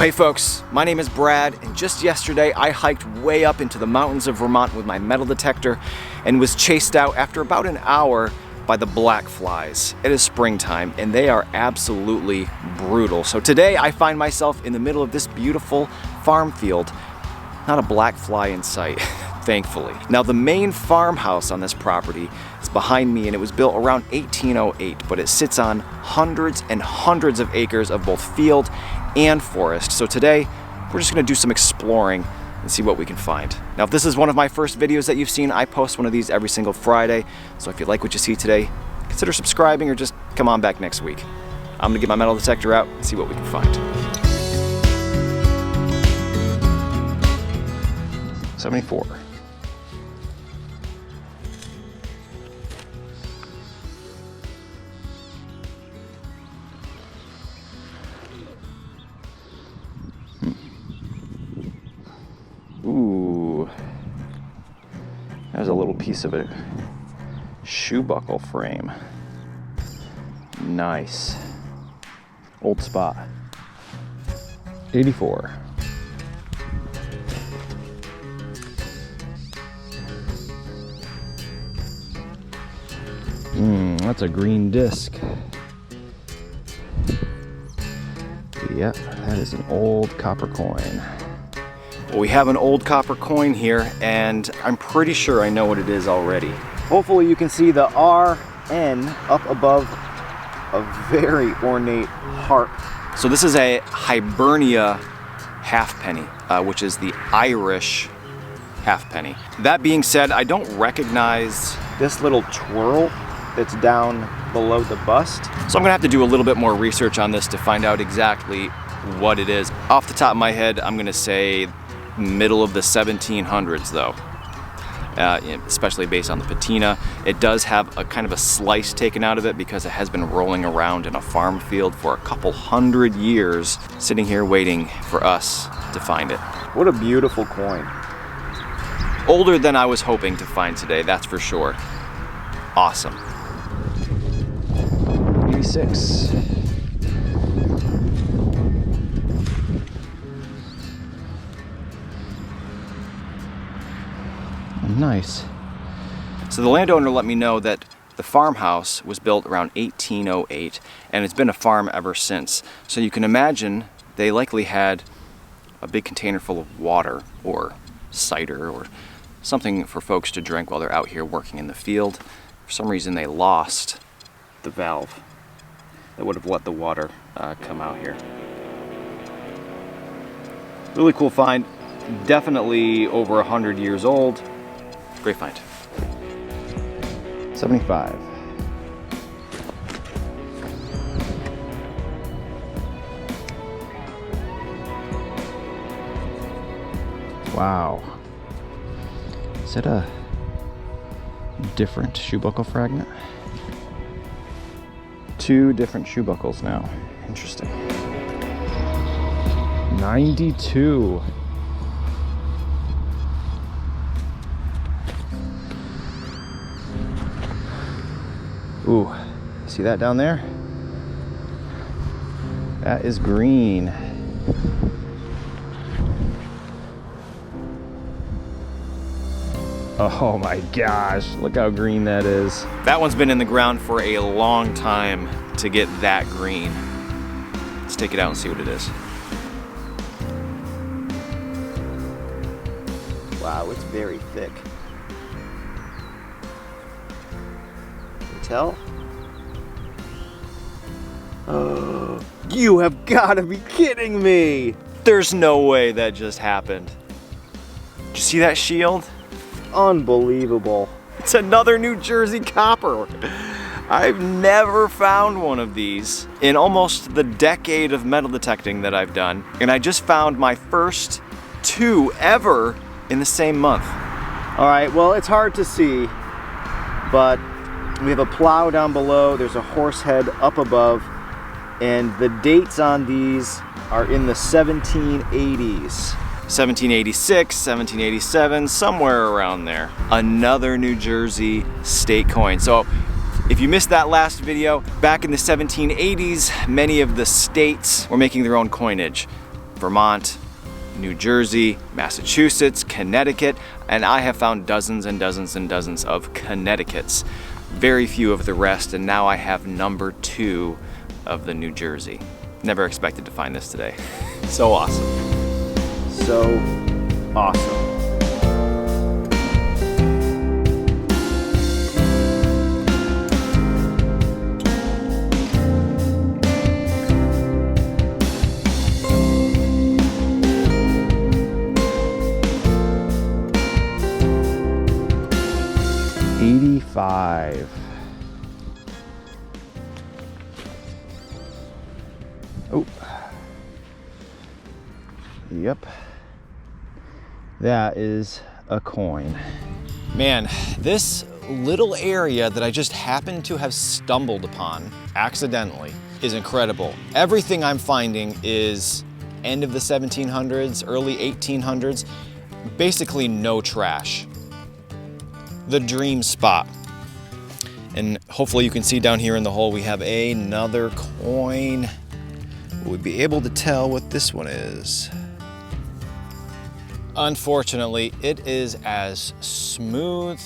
Hey folks, my name is Brad, and just yesterday I hiked way up into the mountains of Vermont with my metal detector and was chased out after about an hour by the black flies. It is springtime and they are absolutely brutal. So today I find myself in the middle of this beautiful farm field. Not a black fly in sight, thankfully. Now the main farmhouse on this property is behind me and it was built around 1808, but it sits on hundreds and hundreds of acres of both field and forest. So today we're just gonna do some exploring and see what we can find. Now if this is one of my first videos that you've seen, I post one of these every single Friday. So if you like what you see today, consider subscribing or just come on back next week. I'm gonna get my metal detector out and see what we can find. 74. Ooh, there's a little piece of a shoe buckle frame. Nice. Old spot. 84. That's a green disc. Yep, that is an old copper coin. Well, we have an old copper coin here, and I'm pretty sure I know what it is already. Hopefully you can see the RN up above a very ornate harp. So this is a Hibernia halfpenny, which is the Irish halfpenny. That being said, I don't recognize this little twirl that's down below the bust. So I'm gonna have to do a little bit more research on this to find out exactly what it is. Off the top of my head, I'm gonna say middle of the 1700s though, especially based on the patina. It does have a kind of a slice taken out of it because it has been rolling around in a farm field for a couple hundred years, sitting here waiting for us to find it. What a beautiful coin. Older than I was hoping to find today, that's for sure. Awesome. 86. Nice. So the landowner let me know that the farmhouse was built around 1808 and it's been a farm ever since. So you can imagine they likely had a big container full of water or cider or something for folks to drink while they're out here working in the field. For some reason they lost the valve that would have let the water come out here. Really cool find. Definitely over 100 years old. Great find. 75. Wow. Is that a different shoe buckle fragment? Two different shoe buckles now. Interesting. 92. Ooh, see that down there? That is green. Oh my gosh, look how green that is. That one's been in the ground for a long time to get that green. Let's take it out and see what it is. Wow, it's very thick. Can you tell? Oh, you have got to be kidding me! There's no way that just happened. Did you see that shield? Unbelievable. It's another New Jersey copper. I've never found one of these in almost the decade of metal detecting that I've done. And I just found my first two ever in the same month. All right, well, it's hard to see, but we have a plow down below. There's a horse head up above. And the dates on these are in the 1780s. 1786, 1787, somewhere around there. Another New Jersey state coin. So if you missed that last video, back in the 1780s, many of the states were making their own coinage. Vermont, New Jersey, Massachusetts, Connecticut, and I have found dozens and dozens and dozens of Connecticut's. Very few of the rest, and now I have number 2 of the New Jersey. Never expected to find this today. So awesome. So awesome. $85. Oh. Yep. That is a coin. Man, this little area that I just happened to have stumbled upon accidentally is incredible. Everything I'm finding is end of the 1700s, early 1800s, basically no trash. The dream spot. And hopefully you can see down here in the hole we have another coin. We'll be able to tell what this one is. Unfortunately, it is as smooth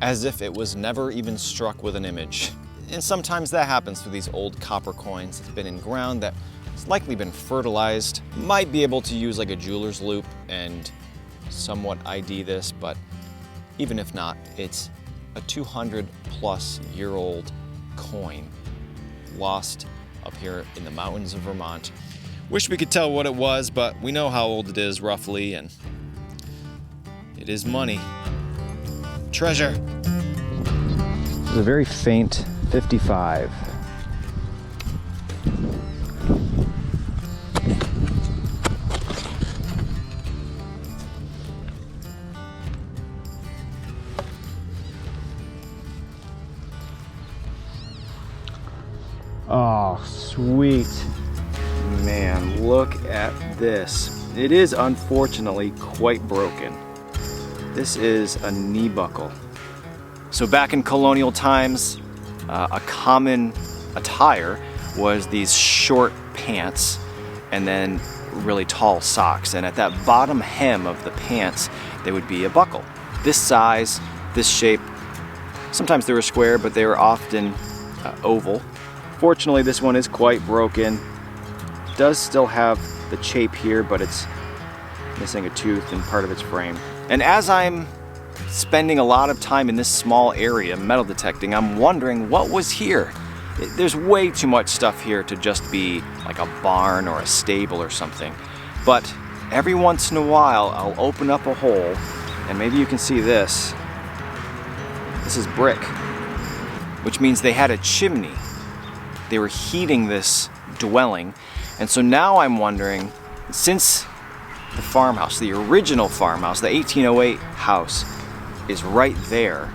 as if it was never even struck with an image. And sometimes that happens to these old copper coins. It's been in ground that has likely been fertilized. Might be able to use like a jeweler's loop and somewhat ID this, but even if not, it's a 200-plus-year-old coin lost up here in the mountains of Vermont. Wish we could tell what it was, but we know how old it is roughly, and it is money. Treasure. It's a very faint 55. Oh, sweet. Man, look at this. It is unfortunately quite broken. This is a knee buckle. So back in colonial times, a common attire was these short pants and then really tall socks. And at that bottom hem of the pants, there would be a buckle. This size, this shape. Sometimes they were square, but they were often oval. Fortunately, this one is quite broken. It does still have the chape here, but it's missing a tooth and part of its frame. And as I'm spending a lot of time in this small area metal detecting, I'm wondering what was here. There's way too much stuff here to just be like a barn or a stable or something. But every once in a while, I'll open up a hole, and maybe you can see this. This is brick, which means they had a chimney. They were heating this dwelling. And so now I'm wondering, since the farmhouse, the original farmhouse, the 1808 house is right there,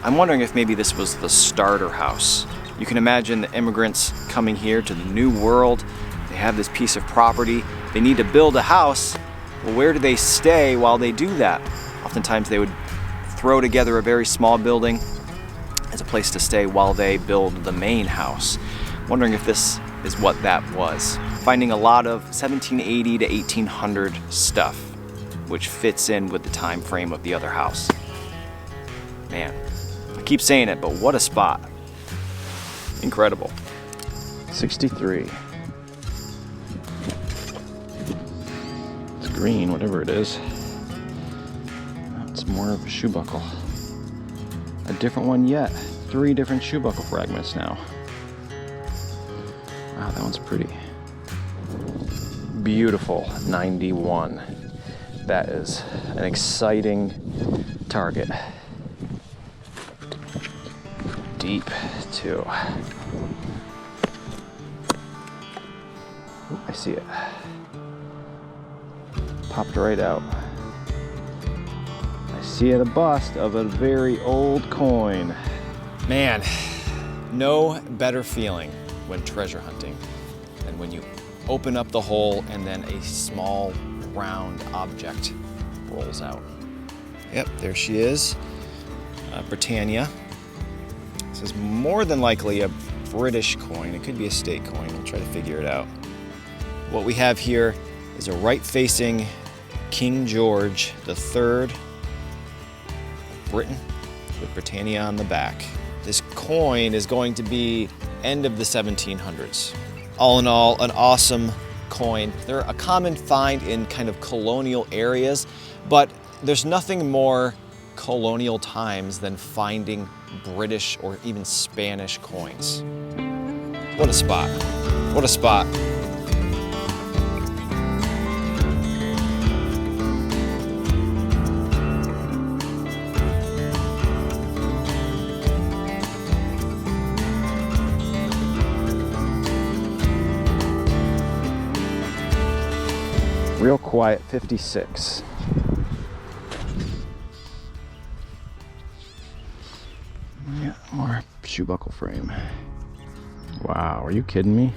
I'm wondering if maybe this was the starter house. You can imagine the immigrants coming here to the new world. They have this piece of property. They need to build a house. Well, where do they stay while they do that? Oftentimes they would throw together a very small building as a place to stay while they build the main house. Wondering if this is what that was. Finding a lot of 1780 to 1800 stuff, which fits in with the time frame of the other house. Man, I keep saying it, but what a spot. Incredible. 63. It's green, whatever it is. It's more of a shoe buckle. A different one yet. 3 different shoe buckle fragments now. Wow, that one's pretty. Beautiful, 91. That is an exciting target. Deep, too. Ooh, I see it. Popped right out. I see the bust of a very old coin. Man, no better feeling when treasure hunting than when you open up the hole and then a small round object rolls out. Yep, there she is, Britannia. This is more than likely a British coin. It could be a state coin. We'll try to figure it out. What we have here is a right-facing King George III of Britain with Britannia on the back. This coin is going to be end of the 1700s. All in all, an awesome coin. They're a common find in kind of colonial areas, but there's nothing more colonial times than finding British or even Spanish coins. What a spot. What a spot. Real quiet 56. Yeah, more shoe buckle frame. Wow, are you kidding me?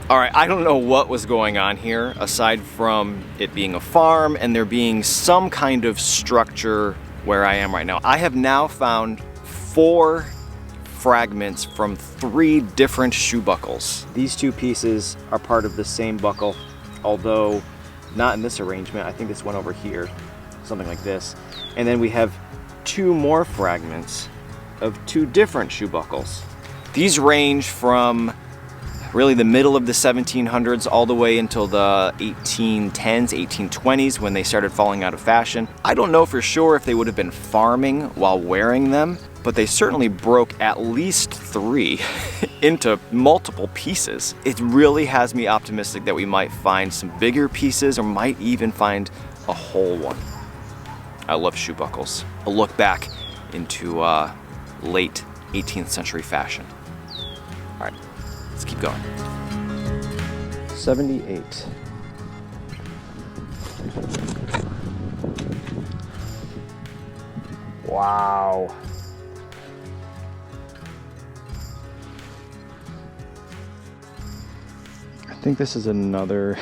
All right, I don't know what was going on here aside from it being a farm and there being some kind of structure where I am right now. I have now found 4 fragments from 3 different shoe buckles. These 2 pieces are part of the same buckle, although not in this arrangement. I think this one over here, something like this. And then we have 2 more fragments of 2 different shoe buckles. These range from really the middle of the 1700s all the way until the 1810s, 1820s when they started falling out of fashion. I don't know for sure if they would have been farming while wearing them, but they certainly broke at least 3 into multiple pieces. It really has me optimistic that we might find some bigger pieces or might even find a whole one. I love shoe buckles. A look back into late 18th century fashion. All right, let's keep going. 78. Wow. I think this is another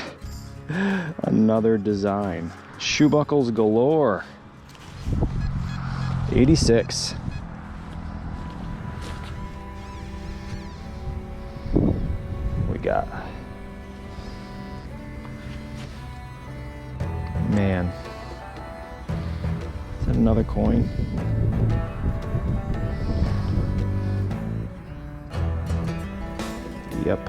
design. Shoe buckles galore. 86. We got. Man. Is that another coin? Yep.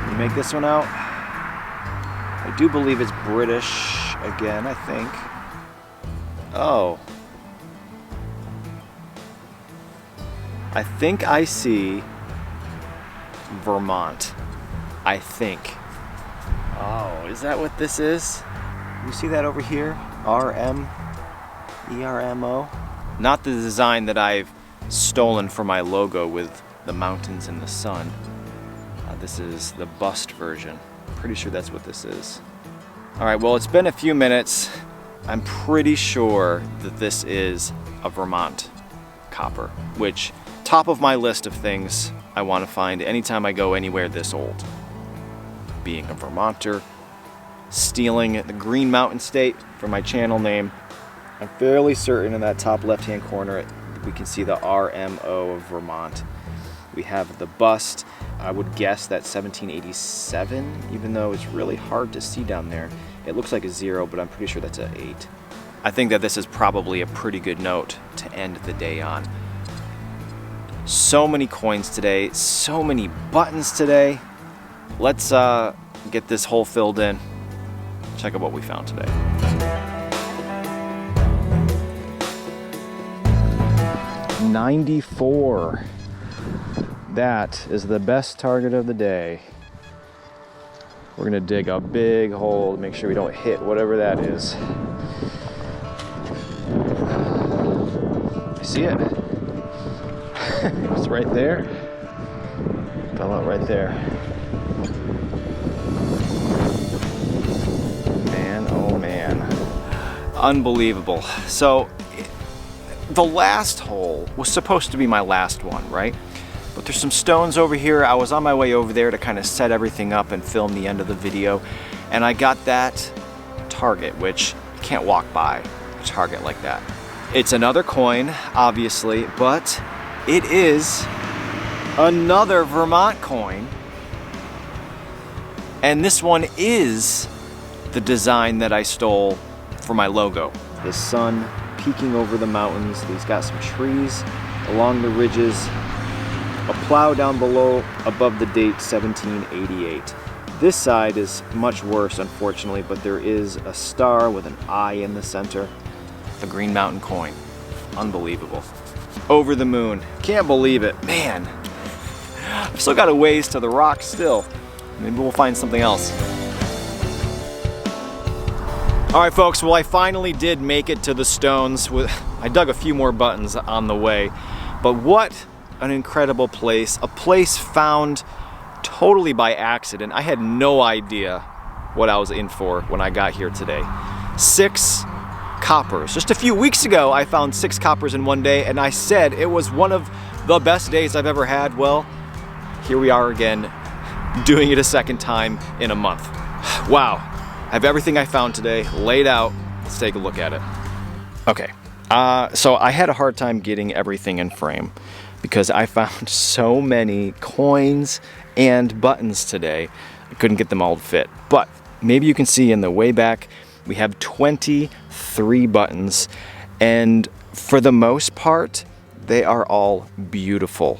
You make this one out? I do believe it's British again, I think. Oh. I think I see Vermont. I think. Oh, is that what this is? You see that over here? ERMO? Not the design that I've stolen for my logo with the mountains and the sun. This is the bust version. Pretty sure that's what this is. All right, well, it's been a few minutes. I'm pretty sure that this is a Vermont copper, which top of my list of things I want to find anytime I go anywhere this old. Being a Vermonter, stealing the Green Mountain State for my channel name, I'm fairly certain in that top left-hand corner we can see the RMO of Vermont. We have the bust. I would guess that's 1787, even though it's really hard to see down there. It looks like a 0, but I'm pretty sure that's an 8. I think that this is probably a pretty good note to end the day on. So many coins today, so many buttons today. Let's get this hole filled in. Check out what we found today. $94. That is the best target of the day. We're gonna dig a big hole to make sure we don't hit whatever that is. I see it. It's right there. Fell out right there. Man, oh man. Unbelievable. So, the last hole was supposed to be my last one, right? But there's some stones over here. I was on my way over there to kind of set everything up and film the end of the video. And I got that target, which you can't walk by a target like that. It's another coin, obviously, but it is another Vermont coin. And this one is the design that I stole for my logo. The sun peeking over the mountains. He's got some trees along the ridges. A plow down below above the date 1788. This side is much worse, unfortunately, but there is a star with an eye in the center. The Green Mountain coin. Unbelievable. Over the moon. Can't believe it. Man, I've still got a ways to the rock still. Maybe we'll find something else. All right, folks, well, I finally did make it to the stones. I dug a few more buttons on the way, but what an incredible place. A place found totally by accident. I had no idea what I was in for when I got here today. 6 coppers. Just a few weeks ago, I found 6 coppers in one day, and I said it was one of the best days I've ever had. Well, here we are again, doing it a second time in a month. Wow. I have everything I found today laid out. Let's take a look at it. Okay, so I had a hard time getting everything in frame because I found so many coins and buttons today. I couldn't get them all to fit. But maybe you can see in the way back, we have 23 buttons, and for the most part, they are all beautiful.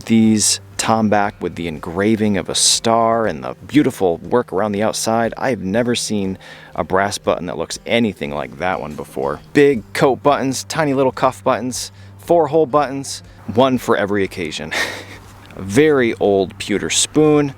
These tomback with the engraving of a star and the beautiful work around the outside. I've never seen a brass button that looks anything like that one before. Big coat buttons, tiny little cuff buttons, 4-hole buttons, one for every occasion. A very old pewter spoon,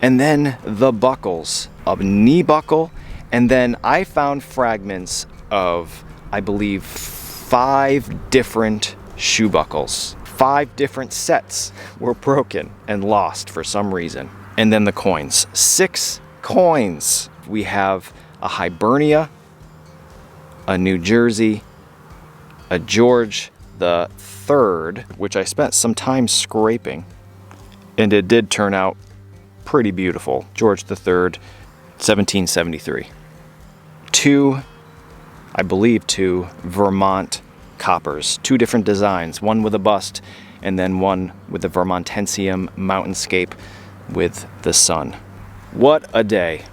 and then the buckles, a knee buckle, and then I found fragments of, I believe, 5 different shoe buckles. 5 different sets were broken and lost for some reason. And then the coins. 6 coins. We have a Hibernia, a New Jersey, a George the Third, which I spent some time scraping, and it did turn out pretty beautiful. George the Third, 1773. 2, I believe 2 Vermont coppers, 2 different designs, one with a bust and then one with the Vermontensium mountainscape with the sun. What a day.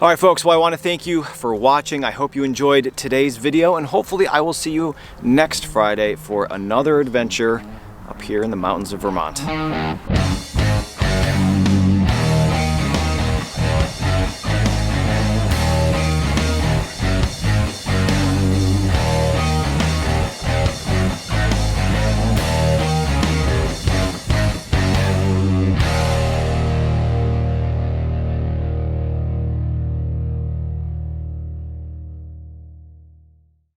All right, folks, well, I want to thank you for watching. I hope you enjoyed today's video, and hopefully I will see you next Friday for another adventure up here in the mountains of Vermont.